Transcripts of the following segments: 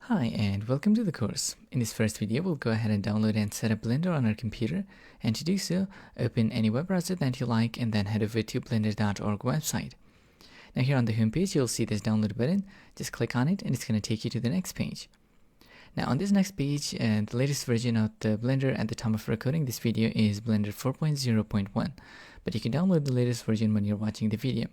Hi and welcome to the course. In this first video, we'll go ahead and download and set up Blender on our computer. And to do so, open any web browser that you like and then head over to blender.org website. Now here on the home page, you'll see this download button. Just click on it and it's going to take you to the next page. Now on this next page, the latest version of the Blender at the time of recording this video is Blender 4.0.1. But you can download the latest version when you're watching the video.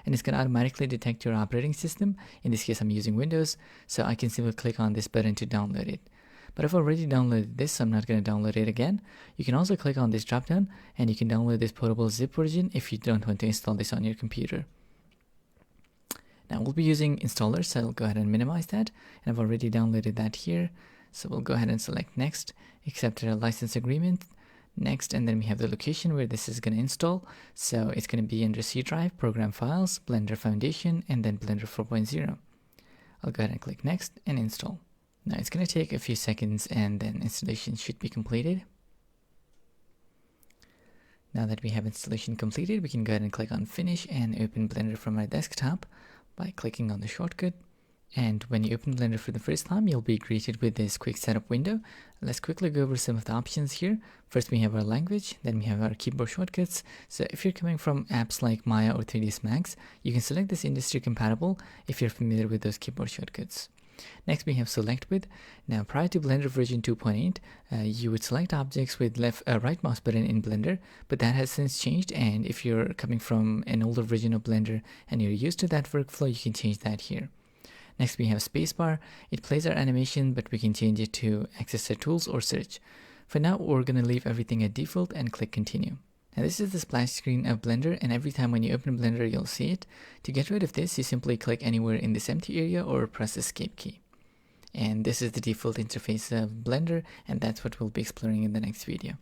And it's going to automatically detect your operating system. In this case, I'm using Windows, so I can simply click on this button to download it. But I've already downloaded this, so I'm not going to download it again. You can also click on this dropdown, and you can download this portable zip version if you don't want to install this on your computer. Now we'll be using installers, so I'll go ahead and minimize that. And I've already downloaded that here. So we'll go ahead and select Next, accept a license agreement. Next, and then we have the location where this is going to install. So it's going to be under C drive, program files, Blender Foundation, and then Blender 4.0. I'll go ahead and click Next and install. Now it's going to take a few seconds and then installation should be completed. Now that we have installation completed, we can go ahead and click on Finish and open Blender from our desktop by clicking on the shortcut. And when you open Blender for the first time, you'll be greeted with this quick setup window. Let's quickly go over some of the options here. First, we have our language, then we have our keyboard shortcuts. So if you're coming from apps like Maya or 3ds Max, you can select this industry compatible if you're familiar with those keyboard shortcuts. Next, we have select with. Now, prior to Blender version 2.8, you would select objects with right mouse button in Blender, but that has since changed. And if you're coming from an older version of Blender and you're used to that workflow, you can change that here. Next, we have spacebar. It plays our animation, but we can change it to access the tools or search. For now, we're going to leave everything at default and click continue. Now this is the splash screen of Blender, and every time when you open Blender, you'll see it. To get rid of this, you simply click anywhere in this empty area or press the escape key. And this is the default interface of Blender, and that's what we'll be exploring in the next video.